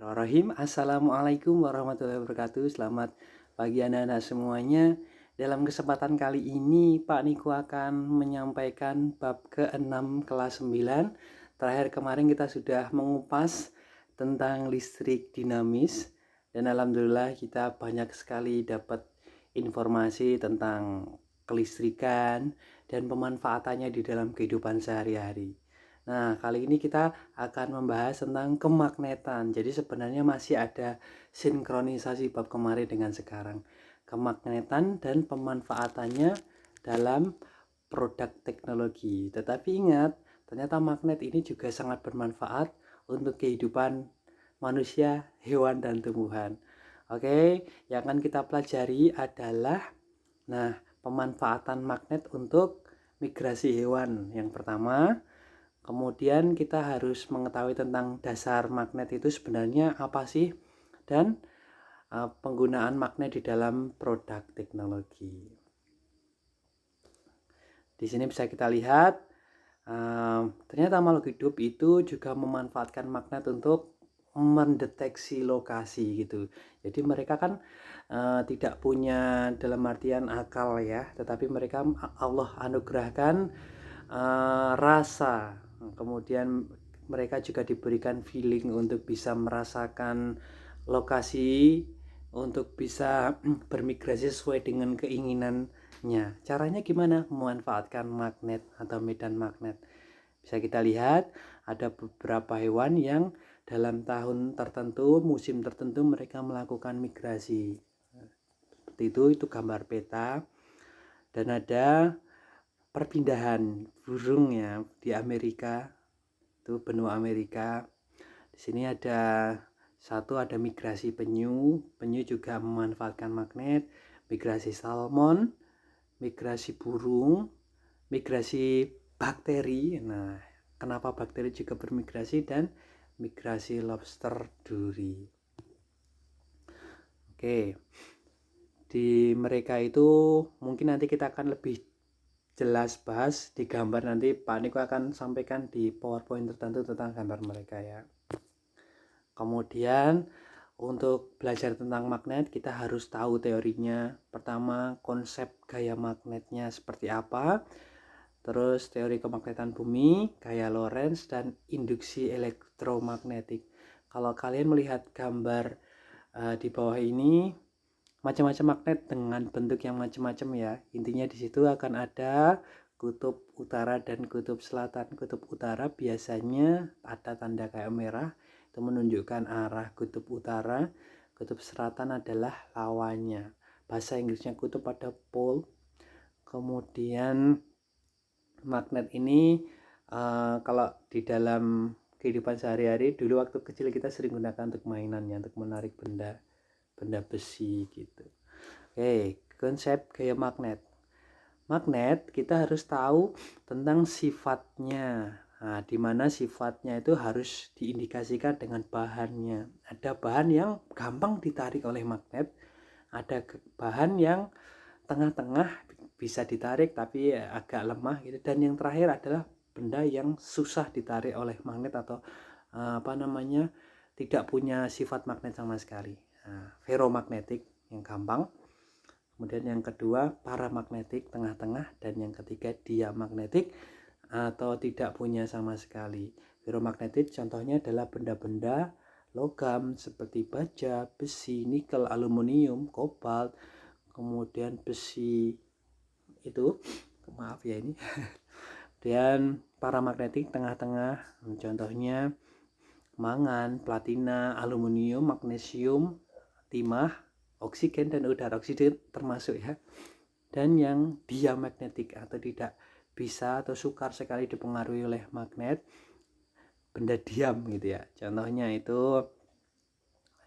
Bismillahirrahmanirrahim. Assalamualaikum warahmatullahi wabarakatuh. Selamat pagi anak-anak semuanya. Dalam kesempatan kali ini Pak Niko akan menyampaikan bab ke-6 kelas 9. Terakhir kemarin kita sudah mengupas tentang listrik dinamis. Dan alhamdulillah kita banyak sekali dapat informasi tentang kelistrikan dan pemanfaatannya di dalam kehidupan sehari-hari. Nah, kali ini kita akan membahas tentang kemagnetan. Jadi sebenarnya masih ada sinkronisasi bab kemarin dengan sekarang. Kemagnetan dan pemanfaatannya dalam produk teknologi. Tetapi ingat, ternyata magnet ini juga sangat bermanfaat untuk kehidupan manusia, hewan, dan tumbuhan. Oke, yang akan kita pelajari adalah pemanfaatan magnet untuk migrasi hewan. Yang pertama, kemudian kita harus mengetahui tentang dasar magnet itu sebenarnya apa sih, dan penggunaan magnet di dalam produk teknologi. Di sini bisa kita lihat ternyata makhluk hidup itu juga memanfaatkan magnet untuk mendeteksi lokasi gitu. Jadi mereka kan tidak punya dalam artian akal ya, tetapi mereka Allah anugerahkan rasa. Kemudian mereka juga diberikan feeling untuk bisa merasakan lokasi, untuk bisa bermigrasi sesuai dengan keinginannya. Caranya gimana? Memanfaatkan magnet atau medan magnet. Bisa kita lihat ada beberapa hewan yang dalam tahun tertentu, musim tertentu mereka melakukan migrasi. Seperti itu gambar peta. Dan ada perpindahan burung ya di Amerika, itu benua Amerika. Di sini ada migrasi penyu juga memanfaatkan magnet, migrasi salmon, migrasi burung, migrasi bakteri. Nah, kenapa bakteri juga bermigrasi, dan migrasi lobster duri. Oke. Di mereka itu mungkin nanti kita akan lebih jelas bahas di gambar, nanti Pak Niko akan sampaikan di PowerPoint tertentu tentang gambar mereka ya. Kemudian untuk belajar tentang magnet kita harus tahu teorinya. Pertama, konsep gaya magnetnya seperti apa, terus teori kemagnetan bumi, gaya Lorentz, dan induksi elektromagnetik. Kalau kalian melihat gambar di bawah ini, macam-macam magnet dengan bentuk yang macam-macam ya. Intinya di situ akan ada kutub utara dan kutub selatan. Kutub utara biasanya ada tanda kayak merah, itu menunjukkan arah kutub utara. Kutub selatan adalah lawannya. Bahasa Inggrisnya kutub ada pole. Kemudian magnet ini kalau di dalam kehidupan sehari-hari, dulu waktu kecil kita sering gunakan untuk mainannya, untuk menarik benda besi gitu. Oke, konsep gaya magnet. Magnet kita harus tahu tentang sifatnya. Nah, di mana sifatnya itu harus diindikasikan dengan bahannya. Ada bahan yang gampang ditarik oleh magnet, ada bahan yang tengah-tengah bisa ditarik tapi agak lemah gitu, dan yang terakhir adalah benda yang susah ditarik oleh magnet atau tidak punya sifat magnet sama sekali. Ferromagnetik yang gampang, kemudian yang kedua paramagnetik tengah-tengah, dan yang ketiga diamagnetik atau tidak punya sama sekali. Ferromagnetik contohnya adalah benda-benda logam seperti baja, besi, nikel, aluminium, kobalt, kemudian besi itu, maaf ya ini. Dan paramagnetik tengah-tengah, contohnya mangan, platina, aluminium, magnesium, timah, oksigen, dan udara. Oksigen termasuk ya. Dan yang diamagnetik atau tidak bisa atau sukar sekali dipengaruhi oleh magnet, benda diam gitu ya. Contohnya itu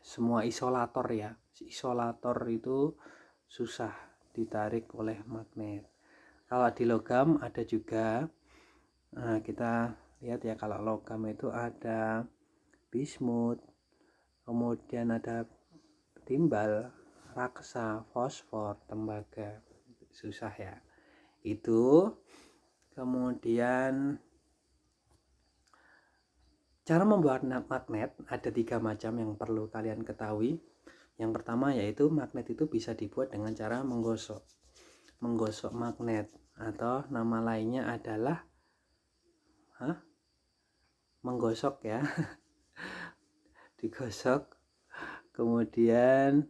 semua isolator ya. Isolator itu susah ditarik oleh magnet. Kalau di logam ada juga, kita lihat ya, kalau logam itu ada bismut, kemudian ada timbal, raksa, fosfor, tembaga. Susah ya itu. Kemudian Cara membuat magnet ada 3 macam yang perlu kalian ketahui. Yang pertama yaitu magnet itu bisa dibuat dengan cara menggosok magnet, atau nama lainnya adalah menggosok ya. Digosok. Kemudian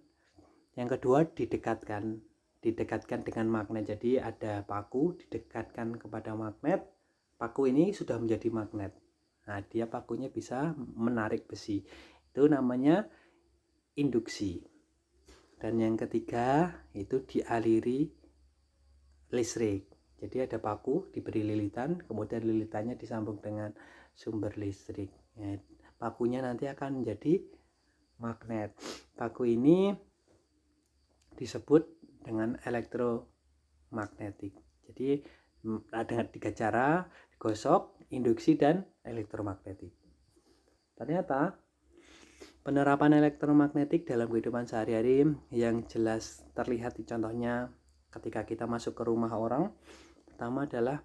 yang kedua didekatkan dengan magnet. Jadi ada paku didekatkan kepada magnet, paku ini sudah menjadi magnet. Nah, dia pakunya bisa menarik besi. Itu namanya induksi. Dan yang ketiga itu dialiri listrik. Jadi ada paku diberi lilitan, kemudian lilitannya disambung dengan sumber listrik. Nah, pakunya nanti akan menjadi magnet. Paku ini disebut dengan elektromagnetik. Jadi ada 3 cara: gosok, induksi, dan elektromagnetik. Ternyata penerapan elektromagnetik dalam kehidupan sehari-hari yang jelas terlihat di contohnya ketika kita masuk ke rumah orang. Pertama adalah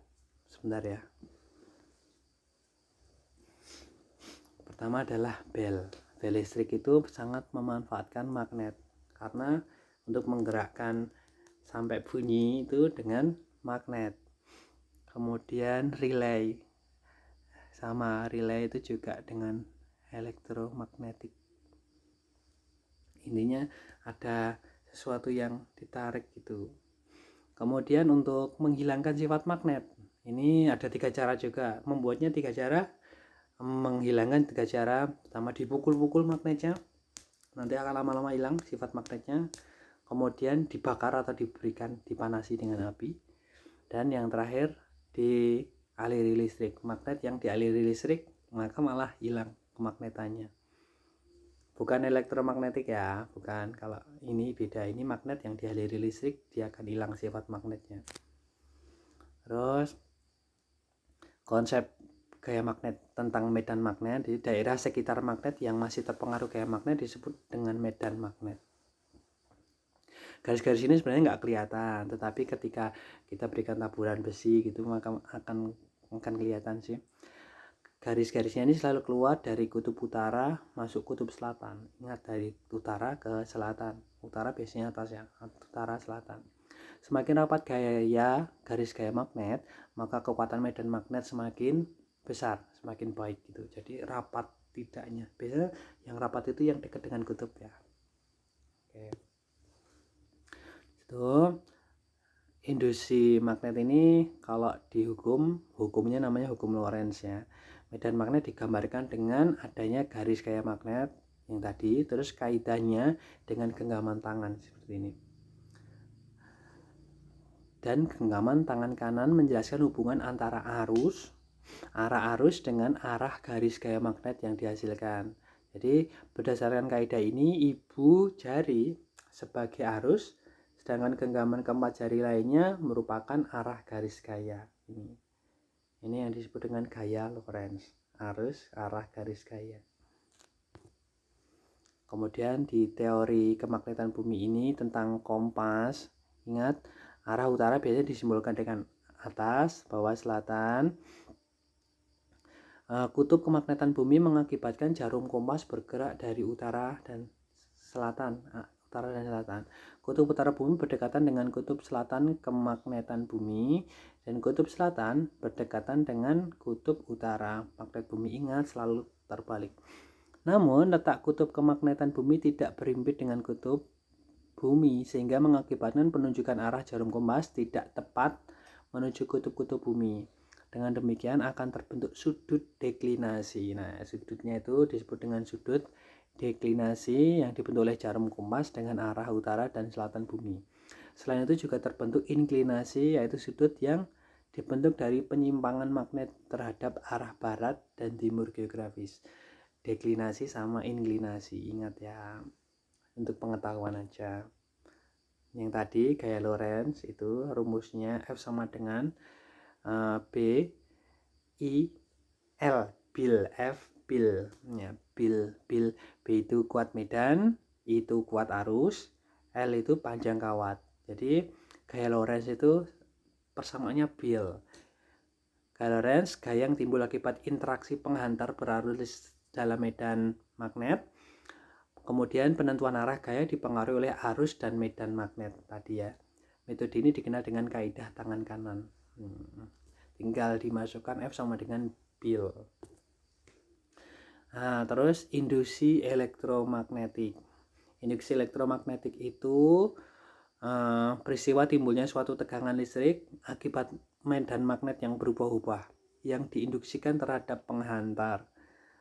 bel. Bel listrik itu sangat memanfaatkan magnet karena untuk menggerakkan sampai bunyi itu dengan magnet. Kemudian relay itu juga dengan elektromagnetik. Intinya ada sesuatu yang ditarik gitu. Kemudian untuk menghilangkan sifat magnet, ini ada 3 cara juga. Membuatnya 3 cara, menghilangkan 3 cara. Pertama, dipukul-pukul magnetnya, nanti akan lama-lama hilang sifat magnetnya. Kemudian dibakar atau dipanasi dengan api. Dan yang terakhir, dialiri listrik. Magnet yang dialiri listrik maka malah hilang kemagnetannya. Bukan elektromagnetik ya, bukan. Kalau ini beda, ini magnet yang dialiri listrik, dia akan hilang sifat magnetnya. Terus konsep gaya magnet tentang medan magnet, di daerah sekitar magnet yang masih terpengaruh gaya magnet disebut dengan medan magnet. Garis-garis ini sebenarnya nggak kelihatan, tetapi ketika kita berikan taburan besi gitu maka akan kelihatan sih. Garis-garisnya ini selalu keluar dari kutub utara masuk kutub selatan. Ingat, dari utara ke selatan. Utara biasanya atas ya, utara selatan. Semakin rapat garis gaya magnet, maka kekuatan medan magnet semakin besar, semakin baik gitu. Jadi rapat tidaknya. Biasanya yang rapat itu yang dekat dengan kutub ya. Oke. Itu induksi magnet ini kalau hukumnya namanya hukum Lorentz ya. Medan magnet digambarkan dengan adanya garis gaya magnet yang tadi, terus kaidahnya dengan genggaman tangan seperti ini. Dan genggaman tangan kanan menjelaskan hubungan antara arah arus dengan arah garis gaya magnet yang dihasilkan. Jadi berdasarkan kaidah ini, ibu jari sebagai arus, sedangkan genggaman keempat jari lainnya merupakan arah garis gaya. Ini yang disebut dengan gaya Lorentz, arus arah garis gaya. Kemudian di teori kemagnetan bumi ini tentang kompas, ingat arah utara biasanya disimbolkan dengan atas, bawah, selatan. Kutub kemagnetan bumi mengakibatkan jarum kompas bergerak dari utara dan selatan. Kutub utara bumi berdekatan dengan kutub selatan kemagnetan bumi, dan kutub selatan berdekatan dengan kutub utara magnet bumi. Ingat, selalu terbalik. Namun letak kutub kemagnetan bumi tidak berimpit dengan kutub bumi, sehingga mengakibatkan penunjukan arah jarum kompas tidak tepat menuju kutub-kutub bumi. Dengan demikian akan terbentuk sudut deklinasi. Nah, sudutnya itu disebut dengan sudut deklinasi yang dibentuk oleh jarum kompas dengan arah utara dan selatan bumi. Selain itu juga terbentuk inklinasi, yaitu sudut yang dibentuk dari penyimpangan magnet terhadap arah barat dan timur geografis. Deklinasi sama inklinasi, ingat ya, untuk pengetahuan aja. Yang tadi gaya Lorentz itu rumusnya F sama dengan B I L, bil, F bil ya, bil B itu kuat medan, I itu kuat arus, L itu panjang kawat. Jadi gaya Lorentz itu persamaannya bil. Gaya Lorentz, gaya yang timbul akibat interaksi penghantar berarus dalam medan magnet. Kemudian penentuan arah gaya dipengaruhi oleh arus dan medan magnet tadi ya. Metode ini dikenal dengan kaidah tangan kanan. Tinggal dimasukkan F sama dengan Bill. Nah, terus induksi elektromagnetik. Induksi elektromagnetik itu peristiwa timbulnya suatu tegangan listrik akibat medan magnet yang berubah-ubah yang diinduksikan terhadap penghantar.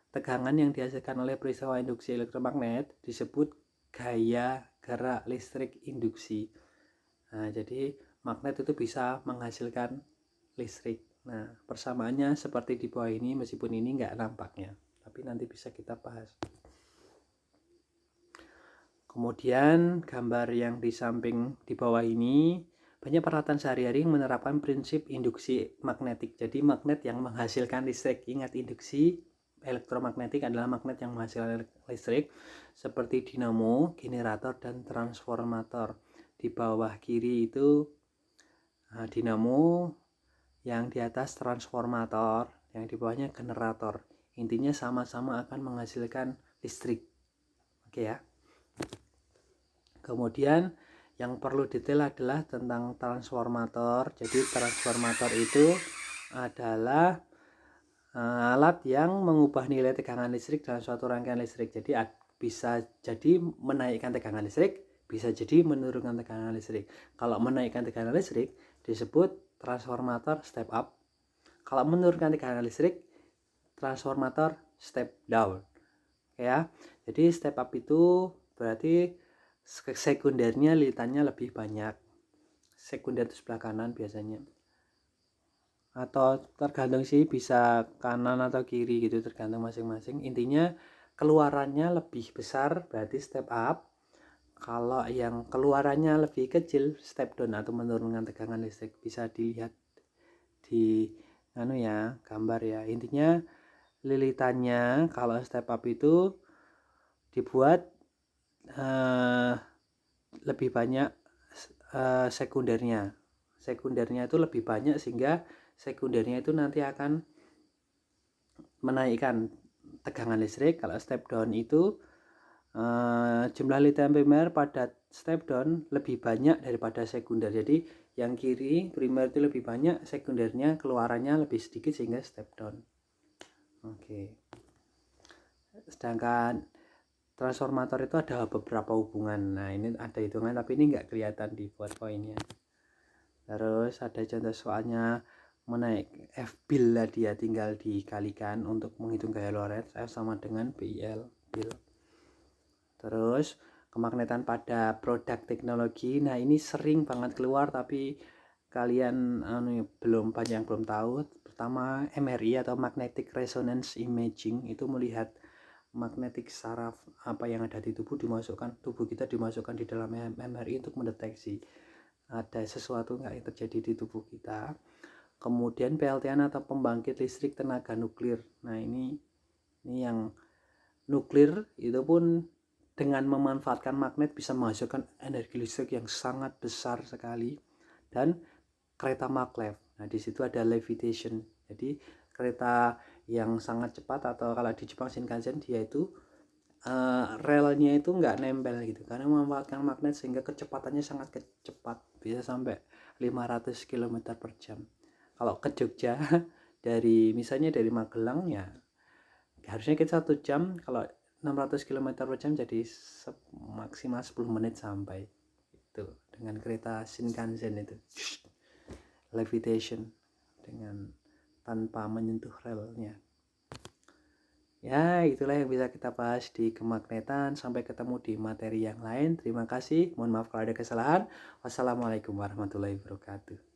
Tegangan yang dihasilkan oleh peristiwa induksi elektromagnet disebut gaya gerak listrik induksi. Nah, jadi magnet itu bisa menghasilkan listrik. Nah, persamaannya seperti di bawah ini, meskipun ini nggak nampaknya, tapi nanti bisa kita bahas. Kemudian gambar yang di samping di bawah ini, banyak peralatan sehari-hari yang menerapkan prinsip induksi magnetik. Jadi magnet yang menghasilkan listrik. Ingat, induksi elektromagnetik adalah magnet yang menghasilkan listrik seperti dinamo, generator, dan transformator. Di bawah kiri itu dinamo, yang di atas transformator, yang di bawahnya generator. Intinya sama-sama akan menghasilkan listrik. Oke ya. Kemudian yang perlu detail adalah tentang transformator. Jadi transformator itu adalah alat yang mengubah nilai tegangan listrik dalam suatu rangkaian listrik. Jadi bisa jadi menaikkan tegangan listrik, bisa jadi menurunkan tegangan listrik. Kalau menaikkan tegangan listrik disebut transformator step up. Kalau menurunkan tegangan listrik, transformator step down. Ya. Jadi step up itu berarti sekundernya lilitannya lebih banyak. Sekunder itu sebelah kanan biasanya. Atau tergantung sih, bisa kanan atau kiri gitu, tergantung masing-masing. Intinya keluarannya lebih besar berarti step up. Kalau yang keluarannya lebih kecil step down atau menurunkan tegangan listrik. Bisa dilihat di gambar ya. Intinya lilitannya kalau step up itu dibuat lebih banyak sekundernya itu lebih banyak, sehingga sekundernya itu nanti akan menaikkan tegangan listrik. Kalau step down itu jumlah lilitan primer pada step down lebih banyak daripada sekunder. Jadi yang kiri primer itu lebih banyak, sekundernya keluarannya lebih sedikit, sehingga step down. Oke. Sedangkan transformator itu ada beberapa hubungan. Nah, ini ada hitungan tapi ini nggak kelihatan di poinnya. Terus ada contoh soalnya menaik F bil tadi ya, tinggal dikalikan untuk menghitung gaya Lorentz. F sama dengan BIL bil. Terus kemagnetan pada produk teknologi. Nah, ini sering banget keluar tapi kalian belum banyak yang belum tahu. Pertama, MRI atau magnetic resonance imaging, itu melihat magnetik saraf apa yang ada di tubuh kita dimasukkan di dalam MRI untuk mendeteksi ada sesuatu nggak yang terjadi di tubuh kita. Kemudian PLTN atau pembangkit listrik tenaga nuklir. Nah, ini yang nuklir itu pun dengan memanfaatkan magnet bisa menghasilkan energi listrik yang sangat besar sekali. Dan kereta maglev. Nah, di situ ada levitation. Jadi kereta yang sangat cepat, atau kalau di Jepang Shinkansen, dia itu relnya itu nggak nempel gitu karena memanfaatkan magnet, sehingga kecepatannya sangat cepat, bisa sampai 500 km per jam. Kalau ke Jogja misalnya dari Magelang ya harusnya kita 1 jam, kalau 600 km per jam jadi maksimal 10 menit sampai itu dengan kereta Shinkansen itu. Levitation dengan tanpa menyentuh relnya. Ya, itulah yang bisa kita bahas di kemagnetan. Sampai ketemu di materi yang lain. Terima kasih. Mohon maaf kalau ada kesalahan. Wassalamualaikum warahmatullahi wabarakatuh.